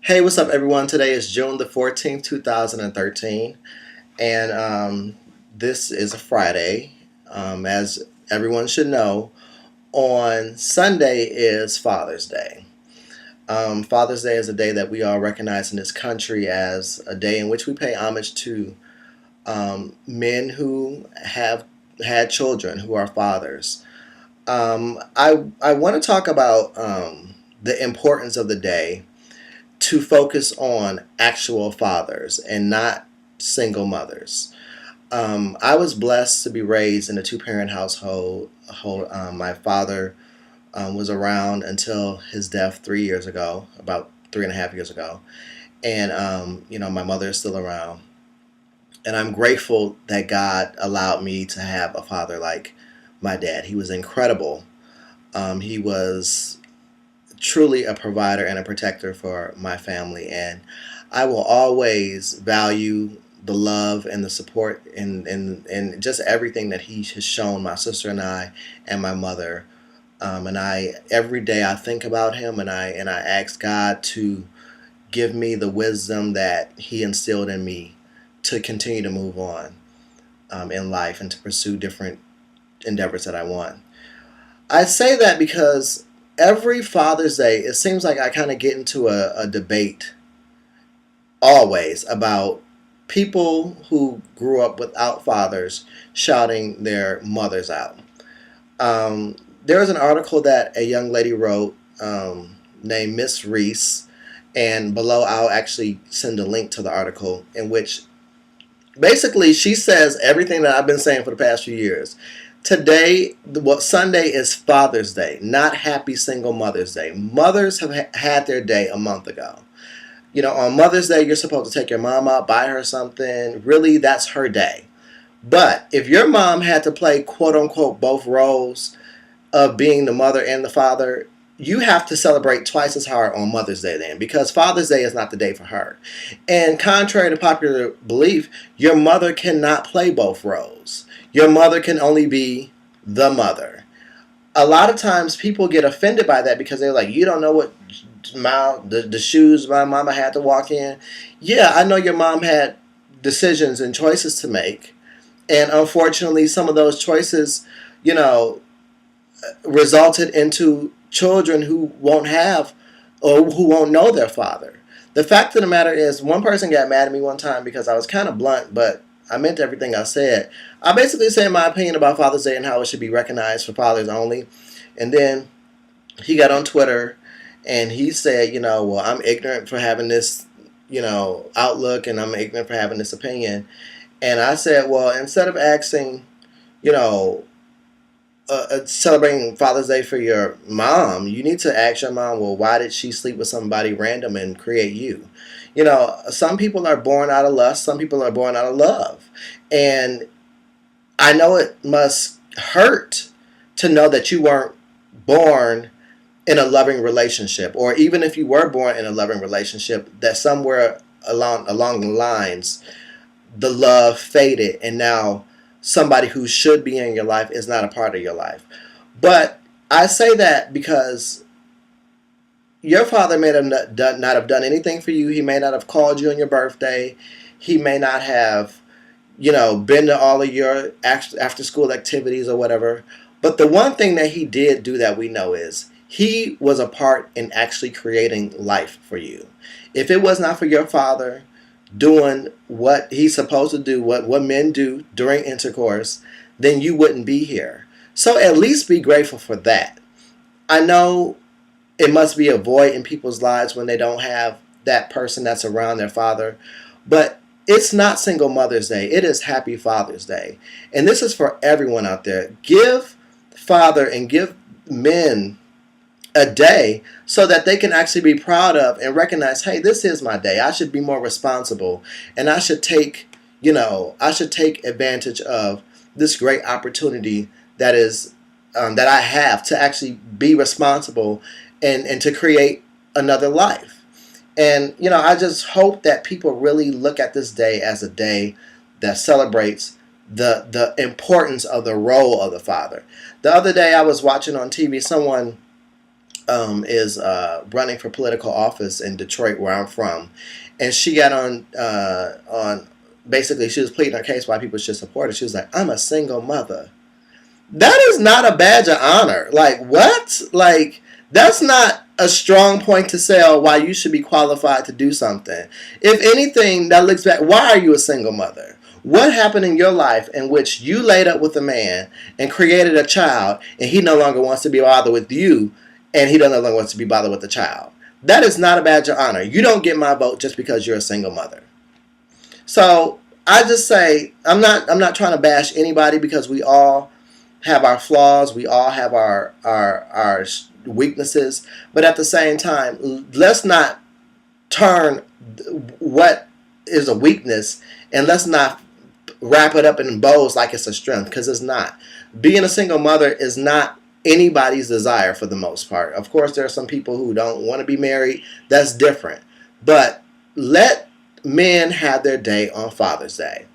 Hey, what's up, everyone? Today is June the 14th, 2013, and this is a Friday. As everyone should know, on Sunday is Father's Day. Father's Day is a day that we all recognize in this country as a day in which we pay homage to men who have had children who are fathers. I want to talk about the importance of the day to focus on actual fathers and not single mothers. I was blessed to be raised in a two-parent household. My father was around until his death 3 years ago, about 3.5 years ago, and my mother is still around. And I'm grateful that God allowed me to have a father like my dad. He was incredible. He was truly a provider and a protector for my family, and I will always value the love and the support and just everything that he has shown my sister and I and my mother. And I every day I think about him, and I ask God to give me the wisdom that he instilled in me to continue to move on in life and to pursue different endeavors that I want. I say that because every Father's Day, it seems like I kind of get into a debate always about people who grew up without fathers shouting their mothers out. There was an article that a young lady wrote named Miss Reese, and below I'll actually send a link to the article in which basically she says everything that I've been saying for the past few years. Today, Sunday is Father's Day, not Happy Single Mother's Day. Mothers have had their day a month ago. On Mother's Day, you're supposed to take your mom out, buy her something. Really, that's her day. But if your mom had to play quote unquote both roles of being the mother and the father, you have to celebrate twice as hard on Mother's Day then, because Father's Day is not the day for her. And contrary to popular belief, your mother cannot play both roles. Your mother can only be the mother. A lot of times people get offended by that because they're like, you don't know what the shoes my mama had to walk in. Yeah, I know your mom had decisions and choices to make. And unfortunately, some of those choices, you know, resulted into children who won't have or who won't know their father. The fact of the matter is, one person got mad at me one time because I was kind of blunt, but I meant everything I said. I basically said my opinion about Father's Day and how it should be recognized for fathers only. And then he got on Twitter and he said, well, I'm ignorant for having this, outlook, and I'm ignorant for having this opinion. And I said, well, instead of asking, you know, celebrating Father's Day for your mom, you need to ask your mom, well, why did she sleep with somebody random and create you? Some people are born out of lust, some people are born out of love. And I know it must hurt to know that you weren't born in a loving relationship, or even if you were born in a loving relationship, that somewhere along the lines the love faded, and now somebody who should be in your life is not a part of your life. But I say that because your father may not have done anything for you. He may not have called you on your birthday. He may not have, been to all of your after school activities or whatever. But the one thing that he did do that we know is he was a part in actually creating life for you. If it was not for your father doing what he's supposed to do, what men do during intercourse, then you wouldn't be here. So at least be grateful for that. I know it must be a void in people's lives when they don't have that person that's around their father, but it's not Single Mother's Day. It is Happy Father's Day. And this is for everyone out there. Give father and give men a day so that they can actually be proud of and recognize, hey, this is my day. I should be more responsible, and I should take advantage of this great opportunity that I have to actually be responsible and to create another life. And I just hope that people really look at this day as a day that celebrates the importance of the role of the father. The other day I was watching on TV, someone is running for political office in Detroit, where I'm from, and she got on basically she was pleading her case why people should support her. She was like, "I'm a single mother." That is not a badge of honor. Like what? Like that's not a strong point to sell why you should be qualified to do something. If anything, that looks back. Why are you a single mother? What happened in your life in which you laid up with a man and created a child, and he no longer wants to be bothered with you, and he no longer wants to be bothered with the child? That is not a badge of honor. You don't get my vote just because you're a single mother. So I just say I'm not trying to bash anybody because we all have our flaws. We all have our weaknesses. But at the same time, let's not turn what is a weakness and let's not wrap it up in bows like it's a strength, because it's not. Being a single mother is not anybody's desire for the most part. Of course, there are some people who don't want to be married. That's different. But let men have their day on Father's Day.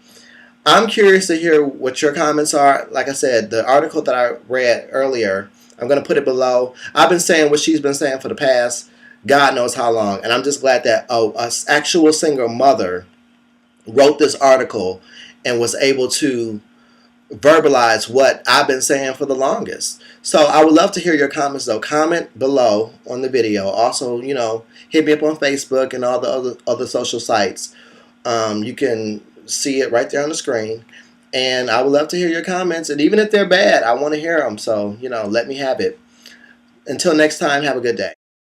I'm curious to hear what your comments are. Like I said, the article that I read earlier, I'm going to put it below. I've been saying what she's been saying for the past God knows how long. And I'm just glad that an actual single mother wrote this article and was able to verbalize what I've been saying for the longest. So I would love to hear your comments, though. Comment below on the video. Also, hit me up on Facebook and all the other social sites. You can see it right there on the screen. And I would love to hear your comments. And even if they're bad, I want to hear them. So, let me have it. Until next time, have a good day.